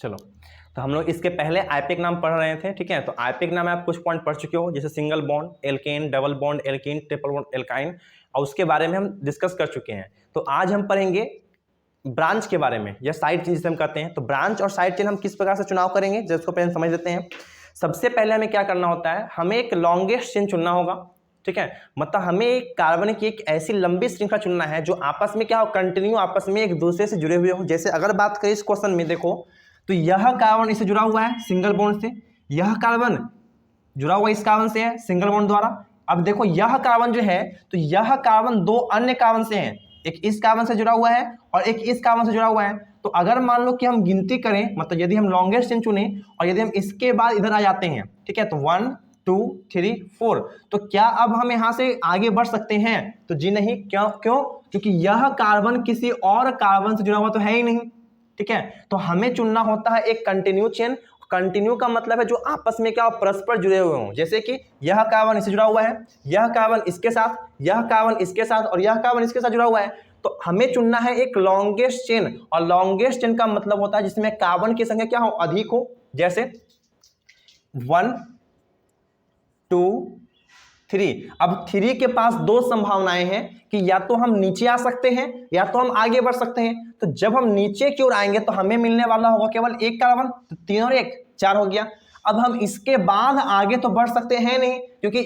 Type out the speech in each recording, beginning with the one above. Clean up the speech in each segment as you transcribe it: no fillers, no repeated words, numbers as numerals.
चलो, तो हम लोग इसके पहले आईपिक नाम पढ़ रहे थे, ठीक है। तो आईपिक नाम आप कुछ पॉइंट पढ़ चुके हो, जैसे single bond, alkane, double bond, alkene, triple bond, alkyne, और उसके बारे में हम डिस्कस कर चुके हैं। तो आज हम पढ़ेंगे ब्रांच के बारे में, या साइड चेन जिसे हम कहते हैं। तो ब्रांच और साइड चेन हम किस प्रकार से चुनाव करेंगे, जिसको पहले समझ लेते हैं। सबसे पहले हमें क्या करना होता है, हमें एक लॉन्गेस्ट चेन चुनना होगा, ठीक है। मतलब हमें एक कार्बन की एक ऐसी लंबी श्रृंखला चुनना है जो आपस में क्या हो, कंटिन्यू आपस में एक दूसरे से जुड़े हुए हो। जैसे अगर बात करें इस क्वेश्चन में, देखो तो यह कार्बन इससे जुड़ा हुआ है सिंगल बॉन्ड से, यह कार्बन जुड़ा हुआ इस कार्बन से है सिंगल बॉन्ड द्वारा। अब देखो यह कार्बन जो है, तो यह कार्बन दो अन्य कार्बन से है, एक इस कार्बन से जुड़ा हुआ है और एक इस कार्बन से जुड़ा हुआ है। तो अगर मान लो कि हम गिनती करें, मतलब यदि हम लॉन्गेस्ट चेन चुने और यदि हम इसके बाद इधर आ जाते हैं, ठीक है, तो 1 2 3 4, तो क्या अब हम यहां से आगे बढ़ सकते हैं? तो जी नहीं। क्यों? क्योंकि यह कार्बन किसी और कार्बन से जुड़ा हुआ तो है ही नहीं, ठीक है। तो हमें चुनना होता है एक कंटिन्यू चेन। कंटिन्यू का मतलब है जो आपस में क्या परस्पर जुड़े हुए हों। जैसे कि यह कार्बन इससे जुड़ा हुआ है, यह कार्बन इसके साथ, यह कार्बन इसके साथ और यह कार्बन इसके साथ जुड़ा हुआ है। तो हमें चुनना है एक लॉन्गेस्ट चेन, और लॉन्गेस्ट चेन का मतलब होता है जिसमें कार्बन की संख्या क्या हो, अधिक हो। जैसे 1 2 3। अब 3 के पास दो संभावनाएं हैं कि या तो हम नीचे आ सकते हैं या तो हम आगे बढ़ सकते हैं। तो जब हम नीचे की ओर आएंगे तो हमें मिलने वाला होगा केवल एक कार्बन, तो 3 और 1 4 हो गया। अब हम इसके बाद आगे तो बढ़ सकते हैं नहीं, क्योंकि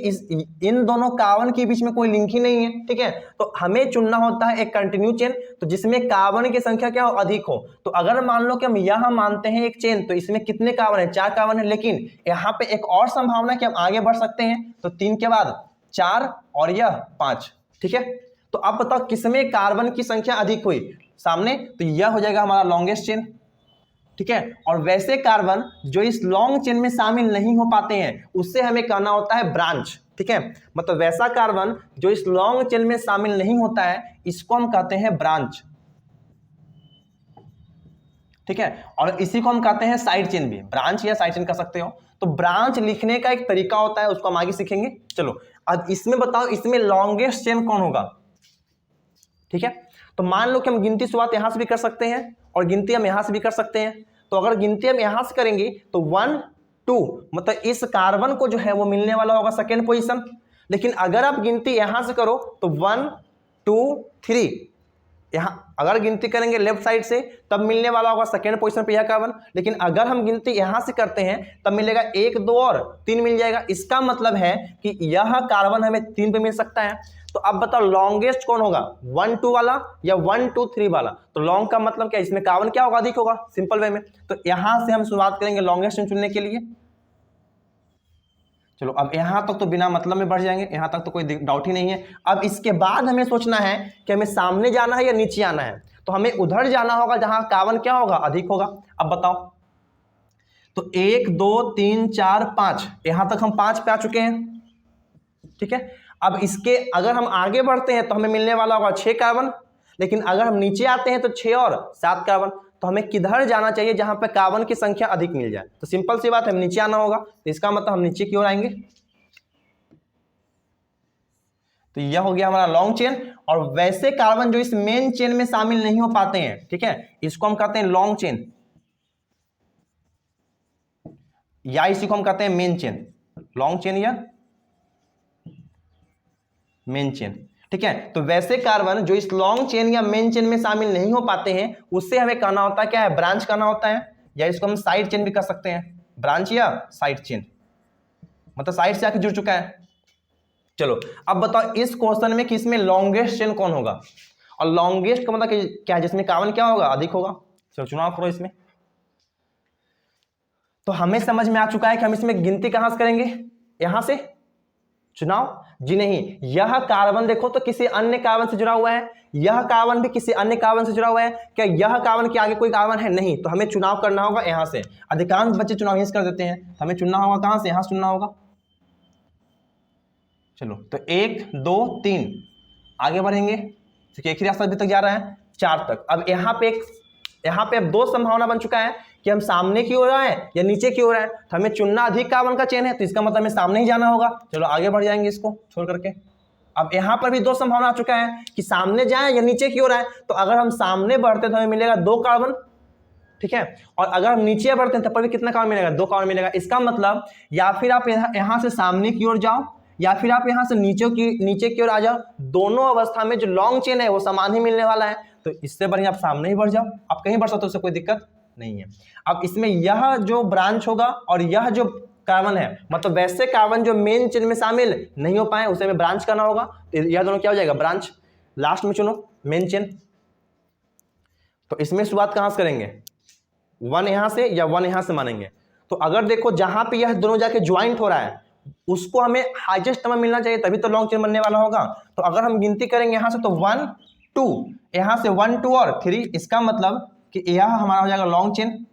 इन दोनों कार्बन के बीच में कोई लिंक ही नहीं है, ठीक है। तो हमें चुनना होता है एक कंटिन्यू चेन, तो जिसमें कार्बन की संख्या क्या हो, अधिक हो। तो अगर मान लो कि हम यहां मानते हैं एक चेन, तो इसमें कितने कार्बन है, 4 कार्बन है, लेकिन यहाँ पे एक और संभावना है कि हम आगे बढ़ सकते हैं। तो 3 के बाद 4 और यह 5, ठीक है। तो अब बताओ किसमें कार्बन की संख्या अधिक हुई, सामने, तो यह हो जाएगा हमारा लॉन्गेस्ट चेन, ठीक है। और वैसे कार्बन जो इस लॉन्ग चेन में शामिल नहीं हो पाते हैं उससे हमें कहना होता है ब्रांच, ठीक है। मतलब वैसा कार्बन जो इस लॉन्ग चेन में शामिल नहीं होता है इसको हम कहते हैं ब्रांच, ठीक है। और इसी को हम कहते हैं साइड चेन भी, ब्रांच या साइड चेन कह सकते हो। तो ब्रांच लिखने का एक तरीका होता है, उसको हम आगे सीखेंगे। चलो अब इसमें बताओ, इसमें लॉन्गेस्ट चेन कौन होगा, ठीक है। तो मान लो कि हम गिनती शुरुआत यहां से भी कर सकते हैं और गिनती हम यहां से भी कर सकते हैं। तो अगर गिनती हम यहां से करेंगे तो 1 2, मतलब इस कार्बन को जो है वो मिलने वाला होगा सेकेंड पोजीशन। लेकिन अगर आप गिनती यहां से करो तो 1 2 3, यहां अगर गिनती करेंगे लेफ्ट साइड से तब मिलने वाला होगा सेकेंड पोजीशन पे यह कार्बन। लेकिन अगर हम गिनती यहां से करते हैं तब मिलेगा 1 2 और 3 मिल जाएगा। इसका मतलब है कि यह कार्बन हमें 3 पे मिल सकता है। तो अब बताओ लॉन्गेस्ट कौन होगा, 1 2 वाला या 1 2 3 वाला? तो लॉन्ग का मतलब क्या, इसमें कार्बन क्या होगा, अधिक होगा, सिंपल वे में। तो यहां से हम शुरुआत करेंगे लॉन्गेस्ट चुनने के लिए। चलो अब यहां तक तो बिना मतलब में बढ़ जाएंगे, यहां तक तो कोई डाउट ही नहीं है। अब इसके बाद हमें सोचना है कि हमें सामने जाना है या नीचे आना है। तो हमें उधर जाना होगा जहां कार्बन क्या होगा, अधिक होगा। अब बताओ, तो 1 2 3 4 5, यहां तक हम 5 पे आ चुके हैं, ठीक है। अब इसके अगर हम आगे बढ़ते हैं तो हमें मिलने वाला होगा 6 कार्बन, लेकिन अगर हम नीचे आते हैं तो 6 और 7 कार्बन। तो हमें किधर जाना चाहिए जहां पे कार्बन की संख्या अधिक मिल जाए? तो सिंपल सी बात है, हमें नीचे आना होगा। तो इसका मतलब हम नीचे की ओर आएंगे। तो यह हो गया हमारा लॉन्ग चेन। और वैसे कार्बन जो इस मेन चेन में शामिल नहीं हो पाते हैं, ठीक है, इसको हम कहते हैं लॉन्ग चेन, या इसी को हम कहते हैं मेन चेन, लॉन्ग चेन या मेन चेन, ठीक है। तो वैसे कार्बन जो इस लॉन्ग चेन या मेन चेन में शामिल नहीं हो पाते हैं उससे हमें कहना होता है क्या है, ब्रांच कहना होता है, या इसको हम साइड चेन भी कर सकते हैं, ब्रांच या साइड चेन, मतलब साइड से आके जुड़ चुका है। चलो अब बताओ इस क्वेश्चन में कि इसमें लॉन्गेस्ट चेन कौन होगा, और लॉन्गेस्ट का मतलब क्या है, जिसमें कार्बन क्या होगा, अधिक होगा। चलो चुनाव करो इसमें। तो हमें समझ में आ चुका है कि हम इसमें गिनती कहां से करेंगे, यहां से चुनाव, जी नहीं। यह कार्बन देखो तो किसी अन्य कार्बन से जुड़ा हुआ है, यह कार्बन भी किसी अन्य कार्बन से जुड़ा हुआ है। क्या यह कार्बन के आगे कोई कार्बन है? नहीं। तो हमें चुनाव करना होगा यहां से। अधिकांश बच्चे चुनाव यहीं से कर देते हैं, तो हमें चुनना होगा कहां से, यहां से चुनना होगा। चलो तो 1 2 3 आगे बढ़ेंगे, ठीक है, एक ही रास्ता अभी तक जा रहा है 4 तक। अब यहाँ पे अब 2 संभावना बन चुका है कि हम सामने की ओर आए या नीचे की ओर आए। तो हमें चुनना अधिक कार्बन का चेन है, तो इसका मतलब हमें सामने ही जाना होगा। चलो आगे बढ़ जाएंगे इसको छोड़ करके। अब यहाँ पर भी 2 संभावना आ चुका है कि सामने जाए या नीचे की ओर आए। तो अगर हम सामने बढ़ते तो हमें मिलेगा 2 कार्बन, ठीक है। और अगर हम नीचे बढ़ते हैं तब पर भी कितना कार्बन मिलेगा, 2 कार्बन मिलेगा। इसका मतलब या फिर आप यहाँ से सामने की ओर जाओ या फिर आप यहाँ से नीचे की ओर आ जाओ, दोनों अवस्था में जो लॉन्ग चेन है वो समान ही मिलने वाला है। तो इससे बढ़िया आप सामने ही बढ़ जाओ, आप कहीं बढ़ सकते हो, उससे कोई दिक्कत नहीं है। अब इसमें यह जो ब्रांच होगा और यह जो कार्बन है, मतलब वैसे कार्बन जो मेन चेन में शामिल नहीं हो पाए उसे हमें ब्रांच करना होगा। तो यह दोनों क्या हो जाएगा, ब्रांच। लास्ट में चुनो मेन चेन। तो इसमें शुरुआत कहां से करेंगे, 1 यहां से या 1 यहां से मानेंगे। तो अगर देखो जहां पे यह दोनों जाके ज्वाइंट हो रहा है उसको हमें हाईएस्ट नंबर मिलना चाहिए, तभी तो लॉन्ग चेन बनने वाला होगा। तो अगर हम गिनती करेंगे यहां से तो 1 2, यहां से 1 2 और 3, इसका मतलब कि यह हमारा हो जाएगा लॉन्ग चेन।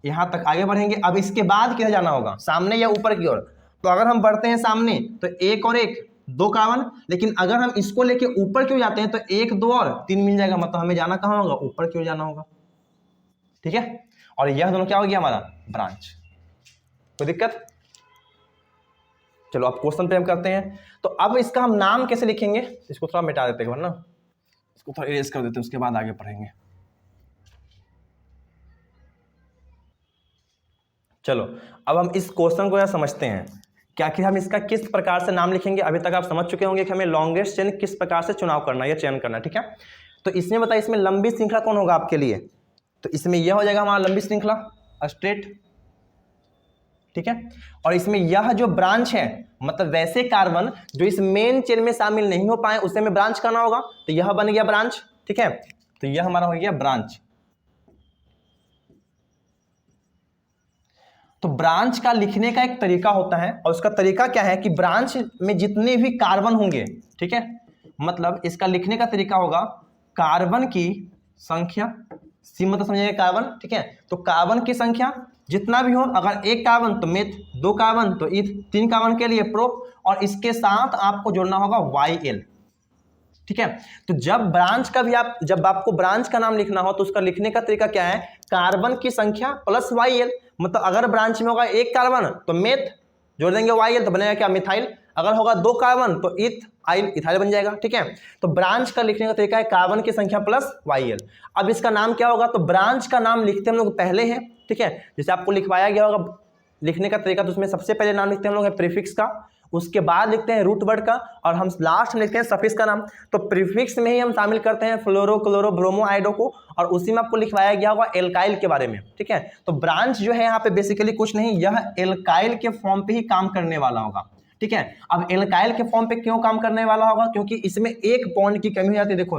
यहां तक आगे बढ़ेंगे। अब इसके बाद किधर जाना होगा, सामने या ऊपर की ओर। तो अगर हम बढ़ते हैं सामने तो 1 और 1 2 कार्बन, लेकिन अगर हम इसको लेके ऊपर क्यों जाते हैं तो 1 2 और 3 मिल जाएगा, मतलब हमें जाना कहां होगा, ऊपर क्यों जाना होगा। ठीक है, और यह दोनों क्या हो गया हमारा ब्रांच। कोई दिक्कत। चलो अब क्वेश्चन पे हम करते हैं। तो अब इसका हम नाम कैसे लिखेंगे, इसको थोड़ा मिटा देते हैं ना, इसको थोड़ा इरेज कर देते हैं, उसके बाद आगे पढ़ेंगे। चलो अब हम इस क्वेश्चन को समझते हैं कि आखिर हम इसका किस प्रकार से नाम लिखेंगे। अभी तक आप समझ चुके होंगे कि हमें लॉन्गेस्ट चेन किस प्रकार से चुनाव करना है या चयन करना है। ठीक है, तो इसमें बताइए इसमें लंबी श्रृंखला कौन होगा आपके लिए। तो इसमें यह हो जाएगा हमारा लंबी श्रृंखला स्ट्रेट। ठीक है, और इसमें यह जो ब्रांच है मतलब वैसे कार्बन जो इस मेन चेन में शामिल नहीं हो पाए उसे हमें ब्रांच करना होगा। तो यह बन गया ब्रांच। ठीक है, तो यह हमारा हो गया ब्रांच। तो ब्रांच का लिखने का एक तरीका होता है और उसका तरीका क्या है कि ब्रांच में जितने भी कार्बन होंगे, ठीक है, मतलब इसका लिखने का तरीका होगा कार्बन की संख्या, सी मतलब समझिए कार्बन। ठीक है, तो कार्बन की संख्या जितना भी हो, अगर 1 कार्बन तो मेथ, 2 कार्बन तो इथ, 3 कार्बन के लिए प्रोप, और इसके साथ आपको जोड़ना होगा YL। ठीक है, तो जब ब्रांच का भी जब आपको ब्रांच का नाम लिखना हो तो उसका लिखने का तरीका क्या है, कार्बन की संख्या प्लस YL। मतलब अगर ब्रांच में होगा 1 कार्बन तो मेथ जोड़ देंगे YL तो बनेगा क्या, मिथाइल। अगर होगा 2 कार्बन तो इथाइल बन जाएगा। ठीक है, तो ब्रांच का लिखने का तरीका है कार्बन की संख्या प्लस YL। अब इसका नाम क्या होगा, तो ब्रांच का नाम लिखते हम लोग पहले हैं। ठीक है, जैसे आपको लिखवाया गया होगा लिखने का तरीका, तो उसमें सबसे पहले नाम लिखते हैं हम लोग है प्रीफिक्स का, उसके बाद लिखते हैं रूट वर्ड का, और हम लास्ट में लिखते हैं सफिक्स का नाम। तो प्रीफिक्स में ही हम शामिल करते हैं फ्लोरो क्लोरो ब्रोमो आइडो को, और उसी में आपको लिखवाया गया होगा एल्काइल के बारे में। ठीक है, तो ब्रांच जो है यहाँ पे बेसिकली कुछ नहीं, यह एल्काइल के फॉर्म पे ही काम करने वाला होगा। ठीक है, अब एल्काइल के फॉर्म पे क्यों काम करने वाला होगा, क्योंकि इसमें एक बॉन्ड की कमी हो जाती है। देखो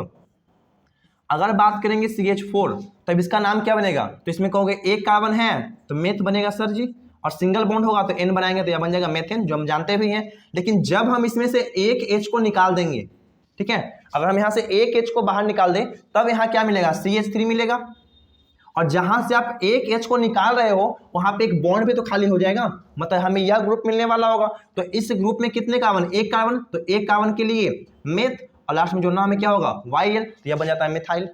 अगर बात करेंगे CH4 तब इसका नाम क्या बनेगा, तो इसमें कहोगे 1 कार्बन है तो मेथ बनेगा सर जी, और सिंगल बॉन्ड होगा तो N बनाएंगे तो यह बन जाएगा मेथेन, जो हम जानते भी हैं। लेकिन जब हम इसमें से एक H को निकाल देंगे, ठीक है, अगर हम यहाँ से एक H को बाहर निकाल दें तब यहाँ क्या मिलेगा, CH3 मिलेगा। और जहां से आप एक H को निकाल रहे हो वहां पे एक बॉन्ड भी तो खाली हो जाएगा, मतलब हमें यह ग्रुप मिलने वाला होगा। तो इस ग्रुप में कितने कार्बन, 1 कार्बन, तो 1 कार्बन के लिए मेथ, और लास्ट में जोड़ना हमें क्या होगा YL, तो यह बन जाता है मिथाइल।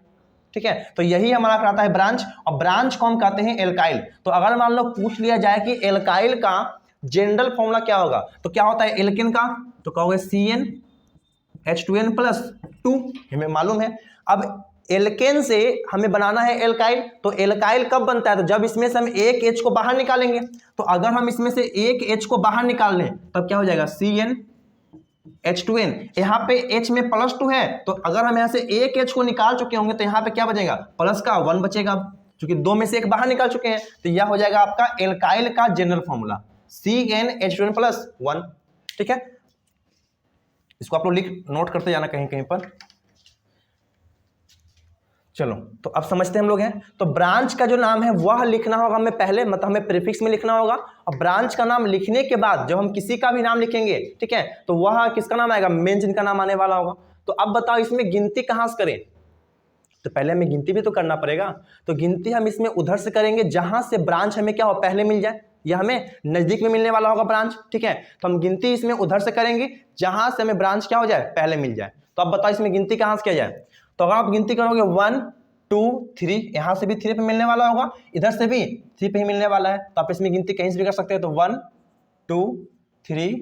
ठीक है, तो यही हमारा कहलाता है ब्रांच, और ब्रांच को हम कहते हैं एल्काइल। तो अगर मान लो पूछ लिया जाए कि एल्काइल का जनरल फॉर्मूला क्या होगा, तो क्या होता है एल्केन का, तो कहोगे CnH2n+2, हमें मालूम है। अब एल्केन से हमें बनाना है एल्काइल, तो एल्काइल कब बनता है, तो जब इसमें से हम एक H को बाहर निकालेंगे। तो अगर हम इसमें से एक H को बाहर निकाल लें तब क्या हो जाएगा CnH2n, यहाँ पे H में +2 है, तो अगर हम यहाँ से एक H को निकाल चुके होंगे तो यहाँ पे क्या बचेगा, प्लस का 1 बचेगा, क्योंकि 2 में से एक बाहर निकाल चुके हैं। तो यह हो जाएगा आपका एल्काइल का जनरल फॉर्मूला CnH2n+1। ठीक है, इसको आप लोग नोट करते जाना कहीं कहीं पर। चलो तो अब समझते हैं हम लोग हैं। तो ब्रांच का जो नाम है वह लिखना होगा हमें पहले, मतलब हमें प्रीफिक्स में लिखना होगा, और ब्रांच का नाम लिखने के बाद जब हम किसी का भी नाम लिखेंगे, ठीक है, तो वह किसका नाम आएगा, मेन जिनका नाम आने वाला होगा। तो अब बताओ इसमें गिनती कहाँ से करें, तो पहले हमें गिनती भी तो करना पड़ेगा। तो गिनती हम इसमें उधर से करेंगे जहां से ब्रांच हमें क्या हो पहले मिल जाए, या हमें नजदीक में मिलने वाला होगा ब्रांच। ठीक है, तो हम गिनती इसमें उधर से करेंगे जहां से हमें ब्रांच क्या हो जाए, पहले मिल जाए। तो अब बताओ इसमें गिनती कहां से किया जाए, तो अगर आप गिनती करोगे 1 2 3, यहां से भी 3 पे मिलने वाला होगा, इधर से भी 3 पे ही मिलने वाला है, तो आप इसमें गिनती कहीं से भी कर सकते हैं। तो 1 2 3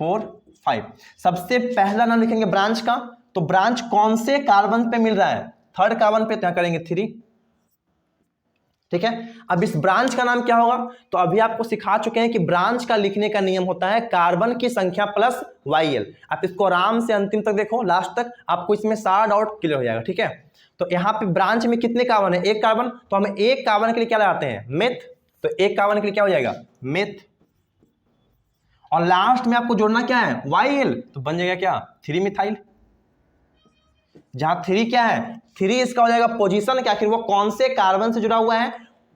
4 5, सबसे पहला नाम लिखेंगे ब्रांच का, तो ब्रांच कौन से कार्बन पे मिल रहा है, 3rd कार्बन पे, तो यहां करेंगे 3, ठीक है। अब इस ब्रांच का नाम क्या होगा, तो अभी आपको सिखा चुके हैं कि ब्रांच का लिखने का नियम होता है कार्बन की संख्या प्लस YL। आप इसको आराम से अंतिम तक देखो, लास्ट तक, आपको इसमें सारा डाउट क्लियर हो जाएगा। ठीक है, तो यहाँ पे ब्रांच में कितने कार्बन है, एक कार्बन, तो हमें एक कार्बन के लिए क्या लगाते हैं, मेथ, तो एक कार्बन के लिए क्या हो जाएगा, मेथ, और लास्ट में आपको जोड़ना क्या है, YL, तो बन जाएगा क्या, 3 मिथाइल। जहां 3 क्या है, 3 इसका हो जाएगा पोजीशन, क्या आखिर वो कौन से कार्बन से जुड़ा हुआ है,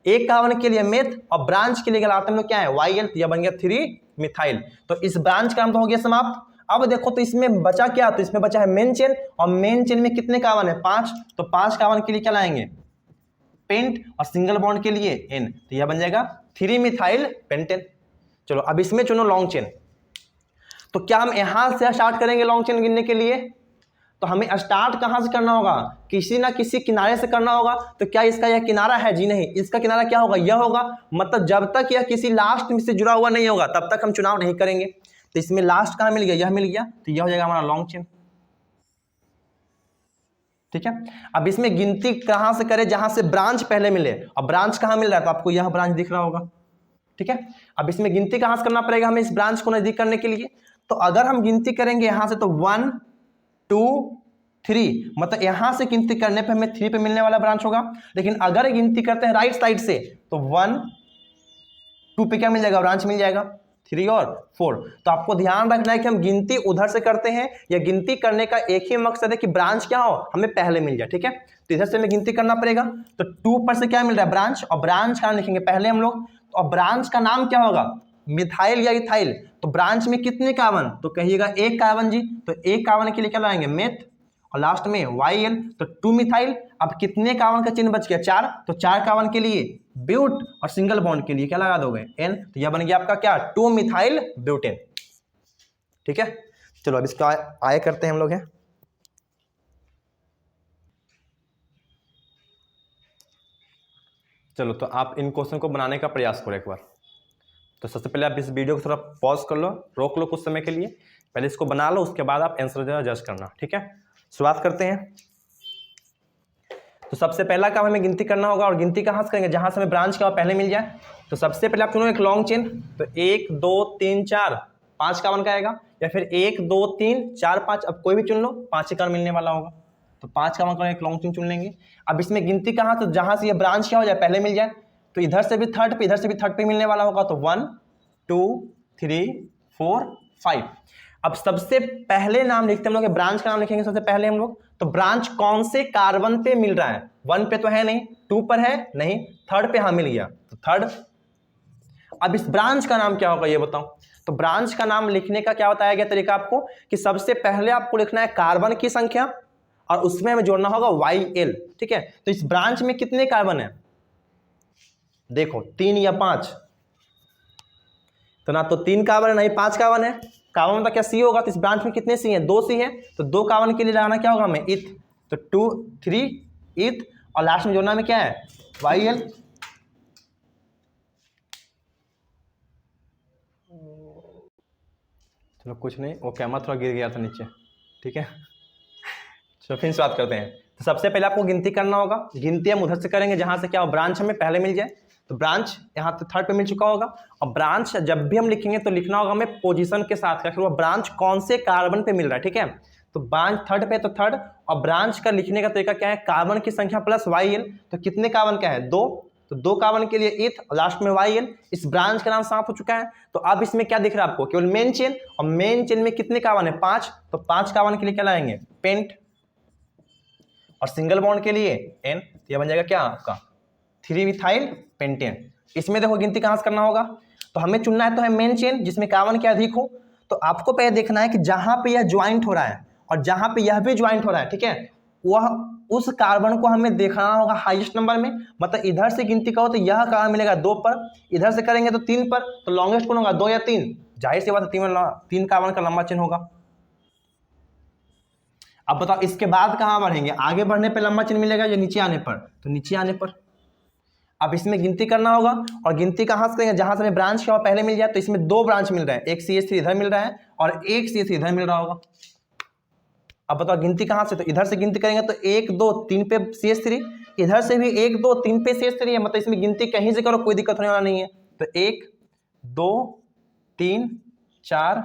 एक कार्बन के लिए मेथ और ब्रांच के लिए लगाते हैं हम लोग क्या है, YL, तो यह बन गया 3 मिथाइल। तो इस ब्रांच का नाम तो हो गया समाप्त। अब देखो तो इसमें बचा क्या, तो इसमें बचा है मेन चेन, और मेन चेन में कितने कार्बन है, 5, तो 5 कार्बन के लिए क्या लाएंगे, पेंट, और सिंगल बॉन्ड के लिए N, तो यह बन जाएगा 3 मिथाइल पेंटेन। चलो अब इसमें चुनो लॉन्ग चेन, तो क्या हम यहां से स्टार्ट करेंगे लॉन्ग चेन गिनने के लिए, तो हमें स्टार्ट कहां से करना होगा, किसी ना किसी किनारे से करना होगा। तो क्या इसका यह किनारा है, जी नहीं, इसका किनारा क्या होगा, यह होगा, मतलब जब तक यह किसी लास्ट में से जुड़ा हुआ नहीं होगा तब तक हम चुनाव नहीं करेंगे। तो इसमें लास्ट कहां मिल गया, यह मिल गया, तो यह हो जाएगा हमारा लॉन्ग चेन। ठीक है, अब इसमें गिनती कहां से करें, जहां से ब्रांच पहले मिले, और ब्रांच कहां मिल रहा है, तो आपको यह ब्रांच दिख रहा होगा। ठीक है, अब इसमें गिनती कहां से करना पड़ेगा हमें इस ब्रांच को नजदीक करने के लिए, तो अगर हम गिनती करेंगे यहां से तो 1 2 3, मतलब यहां से गिनती करने पे हमें 3 पे मिलने वाला ब्रांच होगा। लेकिन अगर गिनती करते हैं राइट साइड से तो 1 2 पे क्या मिल जाएगा, ब्रांच मिल जाएगा, 3 और 4। तो आपको ध्यान रखना है कि हम गिनती उधर से करते हैं, या गिनती करने का एक ही मकसद है कि ब्रांच क्या हो, हमें पहले मिल जाए। ठीक है, तो इधर से हमें गिनती करना पड़ेगा, तो 2 पर से क्या मिल रहा है, ब्रांच, और ब्रांच का नाम लिखेंगे पहले हम लोग, और ब्रांच का नाम क्या होगा, मिथाइल या इथाइल। तो ब्रांच में कितने कार्बन, तो कहिएगा एक कार्बन जी, तो एक कार्बन के लिए क्या लाएंगे, मेथ, और लास्ट में YL, तो 2 मिथाइल। अब कितने कार्बन का चिन्ह बच गया, 4, तो 4 कार्बन के लिए ब्यूट, और सिंगल बॉन्ड के लिए क्या लगा दोगे, N, तो यह बन गया आपका क्या, 2 मिथाइल ब्यूटेन। ठीक है, चलो अब इसका आगे करते हैं हम लोग हैं। चलो तो आप इन क्वेश्चन को बनाने का प्रयास करो एक बार। तो सबसे पहले आप इस वीडियो को थोड़ा पॉज कर लो, रोक लो कुछ समय के लिए, पहले इसको बना लो, उसके बाद आप आंसर जरा जज करना। ठीक है, शुरुआत करते हैं। तो सबसे पहला काम हमें गिनती करना होगा, और गिनती कहाँ से करेंगे, जहां से हमें ब्रांच का पहले मिल जाए। तो सबसे पहले आप चुनो एक लॉन्ग चेन, तो 1 2 3 4 5 कार्बन का आएगा, या फिर 1 2 3 4 5, अब कोई भी चुन लो, 5 कार्बन मिलने वाला होगा, तो 5 कार्बन का एक लॉन्ग चेन चुन लेंगे। अब इसमें गिनती कहाँ, तो जहां से ये ब्रांच क्या हो जाए, पहले मिल जाए, तो इधर से भी थर्ड पे, इधर से भी थर्ड पे मिलने वाला होगा, तो 1 2 3 4 5। अब सबसे पहले नाम लिखते हैं हम लोग, ब्रांच का नाम लिखेंगे सबसे पहले हम लोग। तो ब्रांच कौन से कार्बन पे मिल रहा है, 1 पे तो है नहीं, 2 पर है नहीं, 3rd पे हाँ मिल गया, तो 3rd। अब इस ब्रांच का नाम क्या होगा ये बताओ। तो ब्रांच का नाम लिखने का क्या बताया गया तरीका आपको, कि सबसे पहले आपको लिखना है कार्बन की संख्या, और उसमें हमें जोड़ना होगा YL। ठीक है, तो इस ब्रांच में कितने कार्बन है, देखो 3 या 5, तो ना तो 3 कार्बन है नहीं 5 कार्बन है। कार्बन मतलब क्या, C होगा, तो इस ब्रांच में कितने C हैं, 2 C है, तो 2 कार्बन के लिए लगाना क्या होगा हमें, इथ, तो 2 3 इथ, और लास्ट में जोड़ना में क्या है, YL। चलो कुछ नहीं, वो कैमरा थोड़ा गिर गया था नीचे। ठीक है, चलो फिर शुरुआत करते हैं। तो सबसे पहले आपको गिनती करना होगा, गिनती हम उधर से करेंगे जहां से क्या हो, ब्रांच हमें पहले मिल जाए। तो ब्रांच यहाँ तो 3rd पे मिल चुका होगा, और ब्रांच जब भी हम लिखेंगे तो लिखना होगा हमें पोजीशन के साथ, फिर वो ब्रांच कौन से कार्बन पे मिल रहा है। ठीक है, तो ब्रांच 3rd पे तो 3rd, और ब्रांच का लिखने का तरीका क्या है, कार्बन की संख्या प्लस YL। तो कितने कार्बन का है, 2, तो 2 कार्बन के लिए इथ, और लास्ट में YL। इस ब्रांच का नाम साफ हो चुका है। तो अब इसमें क्या दिख रहा है आपको, केवल मेन चेन, और मेन चेन में कितने कार्बन है, 5, तो 5 कार्बन के लिए क्या लाएंगे, पेंट, और सिंगल बॉन्ड के लिए N, तो यह बन जाएगा क्या आपका 3 मिथाइल पेंटेन। इसमें देखो गिनती कहां से करना होगा, तो हमें चुनना है तो है मेन चेन जिसमें कार्बन के अधिक हो। तो आपको पहले देखना है कि जहां पे यह ज्वाइंट हो रहा है और जहां पे यह भी ज्वाइंट हो रहा है, ठीक है, वह उस कार्बन को हमें देखना होगा हाईएस्ट नंबर में। मतलब इधर से गिनती करो तो यह कार्बन मिलेगा 2 पर, इधर से करेंगे तो 3 पर, तो लॉन्गेस्ट कौन होगा, 2 या 3, जाहिर सी बात है 3 कार्बन का लंबा चेन होगा। अब बताओ इसके बाद कहां बढ़ेंगे, आगे बढ़ने पर लंबा चेन मिलेगा या नीचे आने पर, तो नीचे आने पर। अब इसमें गिनती करना होगा, और गिनती कहां से करेंगे, जहां से हमें ब्रांच क्या पहले मिल जाए। तो इसमें 2 ब्रांच मिल रहा है, एक CH3 इधर मिल रहा है और एक CH3 इधर मिल रहा होगा। अब बताओ गिनती कहां से, तो इधर से गिनती करेंगे तो 1 2 3 पे CH3, इधर से भी 1 2 3 पे CH3 है, मतलब इसमें गिनती कहीं से करो कोई दिक्कत होने वाला नहीं है। तो 1 2 3 4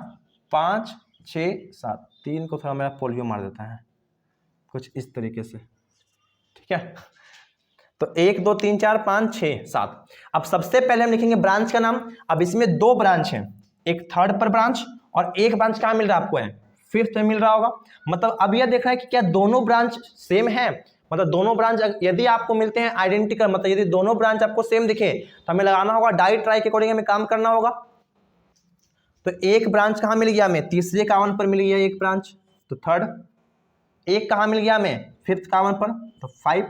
5 6 7, 3 को थोड़ा मेरा पोलियो मार देता है कुछ इस तरीके से, ठीक है। तो 1 2 3 4 5 6 7। अब सबसे पहले हम लिखेंगे ब्रांच का नाम। अब इसमें 2 ब्रांच हैं, एक थर्ड पर ब्रांच और एक ब्रांच कहाँ मिल रहा है आपको है, फिफ्थ में मिल रहा होगा। मतलब अब यह देखना है कि क्या दोनों ब्रांच सेम है, मतलब दोनों ब्रांच यदि आपको मिलते हैं आइडेंटिकल, मतलब यदि दोनों ब्रांच आपको सेम दिखे तो हमें लगाना होगा डाई ट्राई के अकॉर्डिंग हमें काम करना होगा। तो एक ब्रांच कहाँ मिल गया हमें, तीसरे कावन पर मिल गया एक ब्रांच, तो थर्ड। एक कहाँ मिल गया हमें, फिफ्थ कावन पर, तो 5।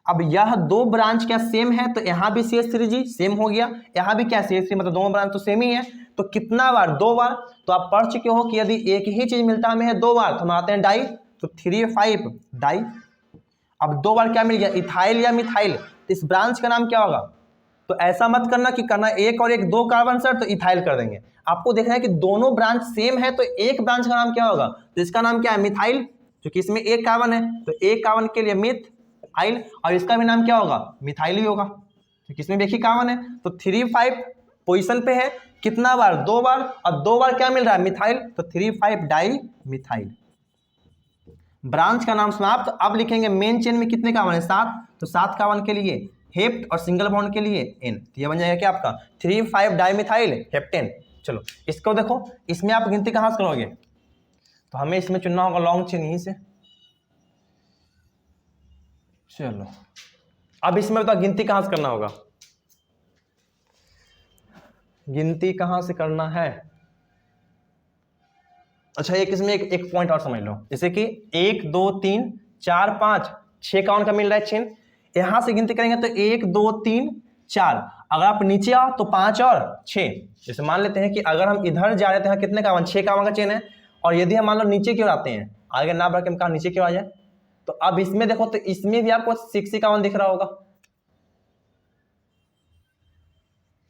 अब यह 2 ब्रांच क्या सेम है, तो यहाँ भी CH3G सेम हो गया, यहाँ भी क्या CH3, मतलब दोनों ब्रांच तो सेम ही है। तो कितना बार, 2 बार। तो आप पढ़ चुके हो कि यदि एक ही चीज मिलता हमें है 2 बार तो हम आते हैं डाई, तो 3 5 डाई। अब 2 बार क्या मिल गया, इथाइल या मिथाइल, तो इस ब्रांच का नाम क्या होगा। तो ऐसा मत करना कि करना एक और एक 2 कार्बन सर तो इथाइल कर देंगे, आपको देखना है कि दोनों ब्रांच सेम है तो एक ब्रांच का नाम क्या होगा, तो इसका नाम क्या है, मिथाइल, क्योंकि इसमें एक कार्बन है, तो एक कार्बन के लिए मिथाइल, और इसका भी नाम क्या होगा, मिथाइल ही होगा, क्योंकि इसमें देखिए कार्बन है। तो 3 5 पोजीशन पे है, कितना बार, 2 बार, और 2 बार क्या मिल रहा है, मिथाइल, तो 3 5 डाई मिथाइल। ब्रांच का नाम समाप्त। अब लिखेंगे मेन चेन में कितने कार्बन है, 7, तो 7 कार्बन के लिए हेप्ट और सिंगल बॉन्ड के लिए N, तो ये बन जाएगा क्या आपका 3 5 डाईमिथाइल हेप्टेन। चलो इसको देखो, इसमें आप गिनती कहाँ से करोगे, तो हमें इसमें चुनना होगा लॉन्ग चेन यहीं से। चलो अब इसमें बताओ गिनती कहाँ से करना होगा, गिनती कहाँ से करना है। अच्छा एक इसमें एक पॉइंट और समझ लो, जैसे कि 1 2 3 4 5 6 काउंट का मिल रहा है चेन, यहां से गिनती करेंगे तो 1 2 3 4, अगर आप नीचे आओ तो 5 और 6। जैसे मान लेते हैं कि अगर हम इधर जा रहे थे, कितने कावन, 6 कावन का चेन है, और यदि हम मान लो नीचे क्यों आते हैं, आगे ना बढ़ के हम कहा नीचे क्यों आ जाए, तो अब इसमें देखो तो इसमें भी आपको 6 कावन दिख रहा होगा,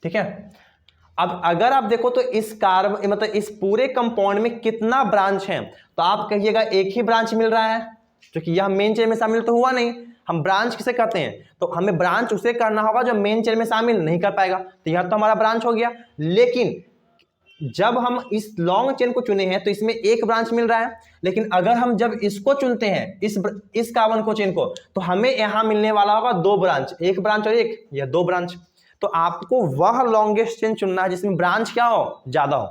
ठीक है। अब अगर आप देखो तो इस कार्बन मतलब इस पूरे कंपाउंड में कितना ब्रांच है, तो आप कहिएगा एक ही ब्रांच मिल रहा है, क्योंकि यह मेन चेन में शामिल तो हुआ नहीं। हम ब्रांच किसे करते हैं, तो हमें ब्रांच उसे करना होगा जो मेन चेन में शामिल नहीं कर पाएगा, तो यह तो हमारा ब्रांच हो गया। लेकिन जब हम इस लॉन्ग चेन को चुने हैं तो इसमें एक ब्रांच मिल रहा है, लेकिन अगर हम जब इसको चुनते हैं इस कार्बन को चेन को, तो हमें यहां मिलने वाला होगा 2 ब्रांच, एक ब्रांच और एक या 2 ब्रांच। तो आपको वह लॉन्गेस्ट चेन चुनना है जिसमें ब्रांच क्या हो, ज्यादा हो,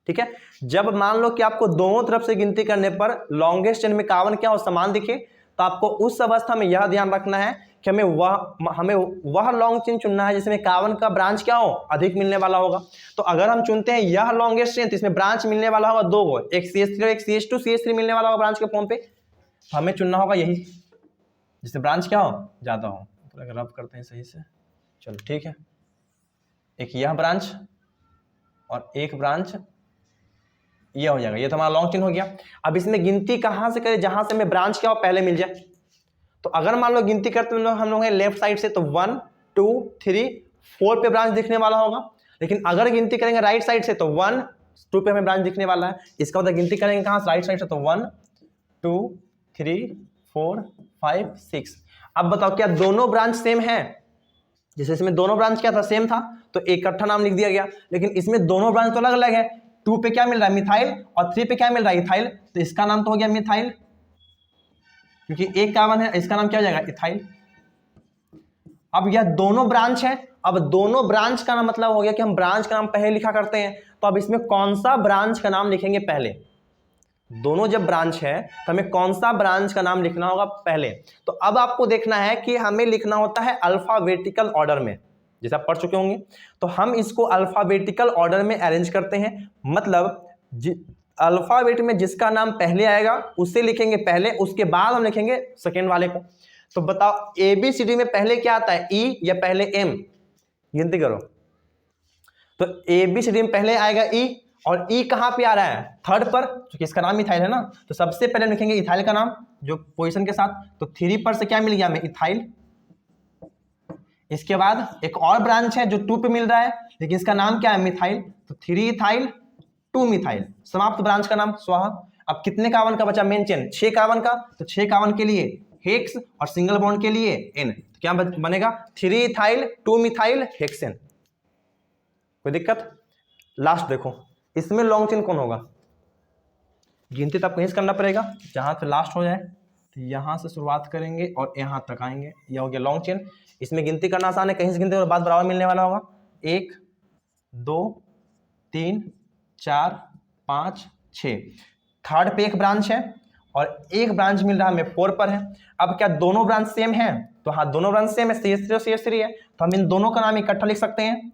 ठीक है। जब मान लो कि आपको दोनों तरफ से गिनती करने पर लॉन्गेस्ट चेन में कार्बन क्या हो, समान दिखे, तो आपको उस अवस्था में यह ध्यान रखना है कि हमें वह लॉन्ग चेन चुनना है जिसमें कार्बन का ब्रांच क्या हो, अधिक मिलने वाला होगा। तो अगर हम चुनते हैं यह लॉन्गेस्ट चेन, तो इसमें ब्रांच मिलने वाला होगा 2 को, एक CH3 और एक CH2 CH3 मिलने वाला होगा ब्रांच के फॉर्म पे, तो हमें चुनना होगा यही जिसमें ब्रांच क्या हो, ज्यादा हो। तो अगर रब करते हैं सही से, चलो ठीक है, एक यह ब्रांच और एक ब्रांच ये हो जाएगा, ये तो हमारा लॉन्ग चेन हो गया। अब इसमें गिनती कहां से करें, जहां से हमें ब्रांच क्या हो पहले मिल जाए। तो अगर मान लो गिनती करते हम लोग लेफ्ट साइड से, तो 1 2 3 4 पे ब्रांच दिखने वाला होगा, लेकिन अगर गिनती करेंगे राइट साइड से तो 1 2 पे हमें ब्रांच दिखने वाला है। इसका मतलब गिनती करेंगे कहां से, राइट साइड से, तो 1 2 3 4 5 6। अब बताओ क्या दोनों ब्रांच सेम है, जैसे इसमें दोनों ब्रांच क्या था, सेम था, तो इकट्ठा नाम लिख दिया गया, लेकिन इसमें दोनों ब्रांच तो अलग अलग है। 2 पे क्या मिल रहा है, मिथाइल, और 3 पे क्या मिल रहा है, इथाइल, तो इसका नाम तो हो गया मिथाइल, क्योंकि एक कार्बन है, इसका नाम क्या हो जाएगा, इथाइल। अब यह दोनों ब्रांच है, अब दोनों ब्रांच का नाम मतलब हो गया कि हम ब्रांच का नाम पहले लिखा करते हैं, तो अब इसमें कौन सा ब्रांच का नाम लिखेंगे पहले, दोनों जब ब्रांच है तो हमें कौन सा ब्रांच का नाम लिखना होगा पहले। तो अब आपको देखना है कि हमें लिखना होता है अल्फाबेटिकल ऑर्डर में, जैसे आप पढ़ चुके होंगे। तो हम इसको अल्फाबेटिकल ऑर्डर में अरेंज करते हैं, मतलब अल्फाबेट में जिसका नाम पहले आएगा उसे लिखेंगे पहले, उसके बाद हम लिखेंगे सेकेंड वाले को। तो बताओ ABCD में पहले क्या आता है, E या पहले M, गिनती करो। तो ABCD में पहले आएगा E, और E कहां पे आ रहा है, थर्ड पर, क्योंकि इसका नाम इथाइल है ना, तो सबसे पहले लिखेंगे इथाइल का नाम जो पोजीशन के साथ, तो 3 पर से क्या मिल गया हमें, इथाइल। इसके बाद एक और ब्रांच है जो 2 पे मिल रहा है, लेकिन इसका नाम क्या है, मिथाइल, तो 3 इथाइल 2 मिथाइल, समाप्त ब्रांच का नाम स्वाहा। अब कितने कार्बन का बचा मेन चेन, 6 कार्बन का, तो 6 कार्बन के लिए हेक्स और सिंगल बॉन्ड के लिए N, तो क्या बनेगा 3 इथाइल 2 मिथाइल हेक्सेन। कोई दिक्कत? लास्ट देखो, इसमें लॉन्ग चेन कौन होगा? गिनती तो आपको यहीं से करना पड़ेगा, जहां से लास्ट हो जाए तो यहां से शुरुआत करेंगे और यहां तक आएंगे, यह हो गया लॉन्ग चेन। इसमें गिनती करना आसान है, कहीं से गिनती बाद बराबर मिलने वाला होगा। 1 2 3 4 5 6, थर्ड पे एक ब्रांच है और एक ब्रांच मिल रहा है हमें 4 पर है। अब क्या दोनों ब्रांच सेम है? तो हाँ, दोनों ब्रांच सेम है, CH3 और CH3 है, तो हम इन दोनों का नाम इकट्ठा लिख सकते हैं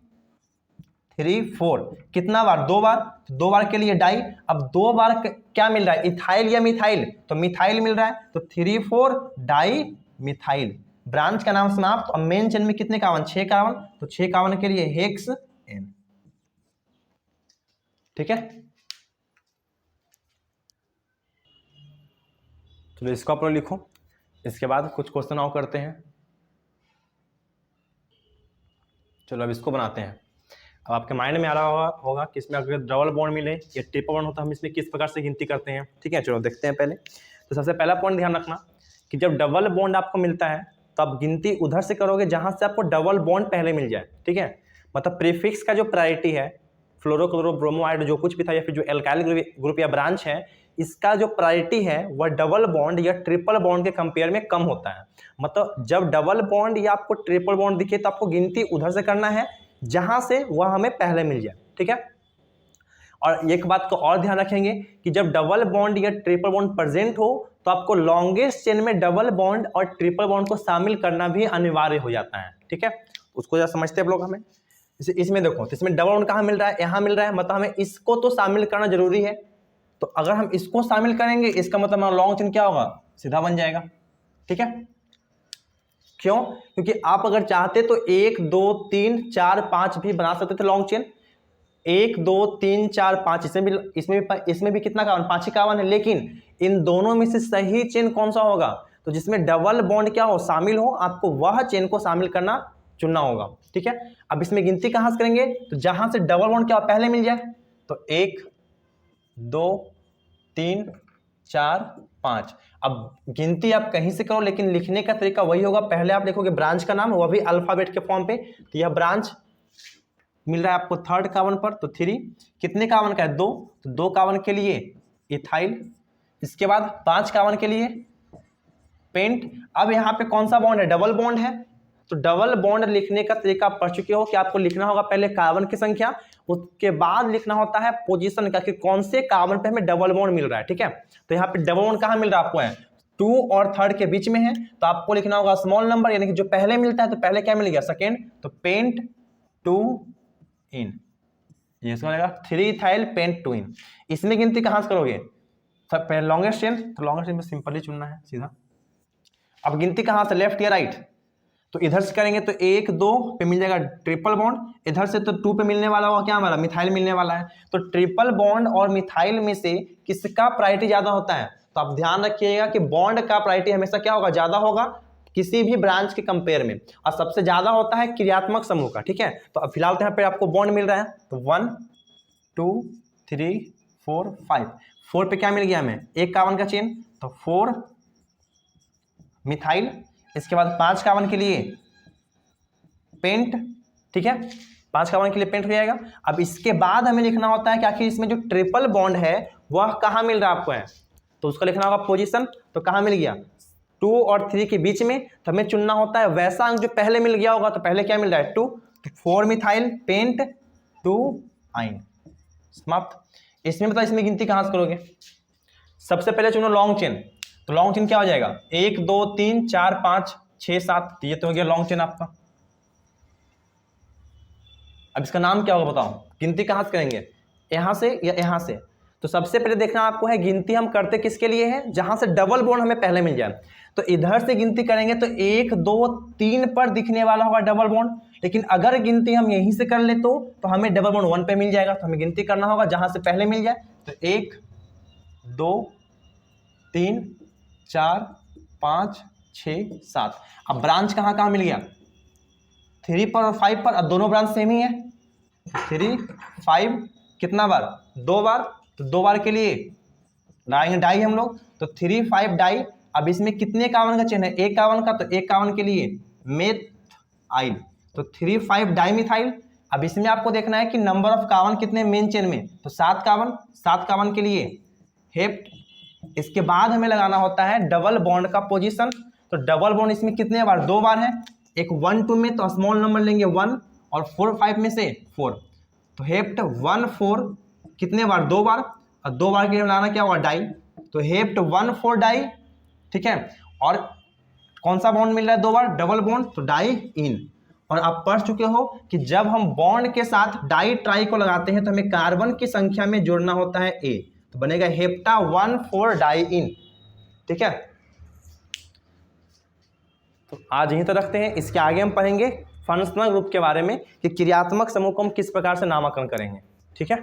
3 4। कितना बार? 2 बार, तो 2 बार के लिए डाई। अब 2 बार क्या मिल रहा है, इथाइल या मिथाइल? तो मिथाइल मिल रहा है, तो 3 4 डाई मिथाइल। ब्रांच का नाम समाप्त। अब मेन चेन में कितने कार्बन? 6 कार्बन, तो 6 कार्बन के लिए हेक्स N। ठीक है, चलो इसको आप लोग लिखो। इसके बाद कुछ क्वेश्चन और करते हैं। चलो अब इसको बनाते हैं। अब आपके माइंड में आ रहा होगा कि इसमें अगर डबल बॉन्ड मिले या ट्रिपल बॉन्ड होता है, हम इसमें किस प्रकार से गिनती करते हैं। ठीक है, चलो देखते हैं। पहले तो सबसे पहला पॉइंट ध्यान रखना कि जब डबल बॉन्ड आपको मिलता है तो आप गिनती उधर से करोगे जहां से आपको डबल बॉन्ड पहले मिल जाए। ठीक है, मतलब प्रीफिक्स का जो प्रायोरिटी है, फ्लोरोक्लोरो ब्रोमोआइड जो कुछ भी था, या फिर जो एल्काइल ग्रुप या ब्रांच है, इसका जो प्रायोरिटी है वह डबल बॉन्ड या ट्रिपल बॉन्ड के कंपेयर में कम होता है। मतलब जब डबल बॉन्ड या आपको ट्रिपल बॉन्ड दिखे तो आपको गिनती उधर से करना है जहां से वह हमें पहले मिल जाए। ठीक है, और एक बात को और ध्यान रखेंगे कि जब डबल बॉन्ड या ट्रिपल बॉन्ड प्रेजेंट हो तो आपको लॉन्गेस्ट चेन में डबल बॉन्ड और ट्रिपल बॉन्ड को शामिल करना भी अनिवार्य हो जाता है। ठीक है, उसको जरा समझते हैं आप लोग। हमें इसमें देखो, तो इसमें डबल बॉन्ड कहाँ मिल रहा है? यहाँ मिल रहा है, मतलब हमें इसको तो शामिल करना जरूरी है। तो अगर हम इसको शामिल करेंगे इसका मतलब हमारा लॉन्ग चेन क्या होगा? सीधा बन जाएगा। ठीक है, क्यों? क्योंकि आप अगर चाहते तो 1 2 3 4 5 भी बना सकते थे लॉन्ग चेन। 1 2 3 4 5, इसमें भी कितना कार्बन? 5 ही कार्बन है। लेकिन इन दोनों में से सही चेन कौन सा होगा? तो जिसमें डबल बॉन्ड क्या हो? शामिल हो, आपको वह चेन को शामिल करना चुनना होगा। ठीक है, अब इसमें गिनती कहां से करेंगे? तो जहां से डबल बॉन्ड क्या हो? पहले मिल जाए। तो 1 2 3 4 5। अब गिनती आप कहीं से करो, लेकिन लिखने का तरीका वही होगा। पहले आप लिखोगे ब्रांच का नाम, वह भी अल्फाबेट के फॉर्म पे। तो यह ब्रांच मिल रहा है आपको थर्ड कार्बन पर, तो 3। कितने कार्बन का है? 2, तो 2 कार्बन के लिए इथाइल। इसके बाद 5 कार्बन के लिए पेंट। अब यहाँ पे कौन सा बॉन्ड है? डबल बॉन्ड है। तो डबल बॉन्ड लिखने का तरीका आप पढ़ चुके हो कि आपको लिखना होगा पहले कार्बन की संख्या, उसके बाद लिखना होता है पोजीशन का, कि कौन से कार्बन पे हमें डबल बॉन्ड मिल रहा है। ठीक है, तो यहाँ पे डबल बॉन्ड कहाँ मिल रहा है आपको? है 2 और 3 के बीच में है, तो आपको लिखना होगा स्मॉल नंबर, यानी कि जो पहले मिलता है तो पहले क्या मिल गया? सेकेंड। तो पेंट 2 इन, ये इसका 3 इथाइल पेंट 2 इन। इसमें गिनती कहाँ से करोगे? सब लॉन्गेस्ट चेन, तो लॉन्गेस्ट चेन में सिंपली चुनना है सीधा। अब गिनती कहाँ से? लेफ्ट या राइट? तो इधर से करेंगे तो 1 2 पे मिल जाएगा ट्रिपल बॉन्ड, इधर से तो 2 पे मिलने वाला होगा क्या हमारा? मिथाइल मिलने वाला है। तो ट्रिपल बॉन्ड और मिथाइल में से किसका प्रायोरिटी ज्यादा होता है? तो आप ध्यान रखिएगा कि बॉन्ड का प्रायोरिटी हमेशा क्या होगा? ज्यादा होगा किसी भी ब्रांच के कंपेयर में, और सबसे ज्यादा होता है क्रियात्मक समूह का। ठीक है, तो अब फिलहाल तो यहाँ पे आपको बॉन्ड मिल रहा है, तो 1 2 3 4 5। 4 पे क्या मिल गया हमें? एक कार्बन का चेन, तो 4 मिथाइल। इसके बाद 5 कार्बन के लिए पेंट। ठीक है, 5 कार्बन के लिए पेंट हो जाएगा। अब इसके बाद हमें लिखना होता है कि आखिर इसमें जो ट्रिपल बॉन्ड है वह कहाँ मिल रहा है आपको? है तो उसका लिखना होगा पोजीशन। तो कहाँ मिल गया? 2 और 3 के बीच में। तो हमें चुनना होता है वैसा अंक जो पहले मिल गया होगा। तो पहले क्या मिल रहा है? 2, तो 4 मिथाइल पेंट 2 आइन, समाप्त। इसमें बताओ इसमें गिनती कहाँ से करोगे? सबसे पहले चुनो लॉन्ग चेन। तो लॉन्ग चेन क्या हो जाएगा? 1 2 3 4 5 6 7, ये तो हो गया लॉन्ग चेन आपका। अब इसका नाम क्या होगा बताओ? गिनती कहां से करेंगे? यहां से या यहां से? तो सबसे पहले देखना आपको है गिनती हम करते किसके लिए है? जहां से डबल बॉन्ड हमें पहले मिल जाए। तो इधर से गिनती करेंगे तो 1 2 3 पर दिखने वाला होगा डबल बॉन्ड, लेकिन अगर गिनती हम यहीं से कर ले तो हमें डबल बॉन्ड 1 पे मिल जाएगा। तो हमें गिनती करना होगा जहां से पहले मिल जाए। तो 1 2 3 4 5 6 7। अब ब्रांच कहां कहां मिल गया? 3 पर और 5 पर। अब दोनों ब्रांच सेम ही है, 3 5 कितना बार? 2 बार। तो 2 बार के लिए लाएंगे डाई हम लोग, तो 3 5 डाई। अब इसमें कितने कार्बन का चेन है, एक कार्बन का, तो एक कार्बन के लिए मेथाइल, तो 3,5 डाइमिथाइल। अब इसमें आपको देखना है कि नंबर ऑफ कार्बन कितने मेन चेन में, तो 7 कार्बन, 7 कार्बन के लिए हेप्ट। इसके बाद हमें लगाना होता है डबल बॉन्ड का पोजीशन, तो डबल बॉन्ड इसमें कितने बार, 2 बार है, एक 1 2 में तो स्मॉल नंबर लेंगे 1 और 4 5 में से 4, तो हेप्ट 1 4 कितने बार, 2 बार, और 2 बार के लिए बनाना क्या होगा, डाई, तो हेप्ट 1 4 डाई, ठीक है। और कौन सा बॉन्ड मिल रहा है 2 बार, डबल बॉन्ड, तो डाई इन। और आप पढ़ चुके हो कि जब हम बॉन्ड के साथ डाई ट्राई को लगाते हैं तो हमें कार्बन की संख्या में जोड़ना होता है ए, तो बनेगा हेप्टा 1 4 डाई इन, ठीक है। तो आज यहीं तक रखते हैं, इसके आगे हम पढ़ेंगे फंक्शनल ग्रुप के बारे में कि क्रियात्मक समूह को हम किस प्रकार से नामकरण करेंगे, ठीक है।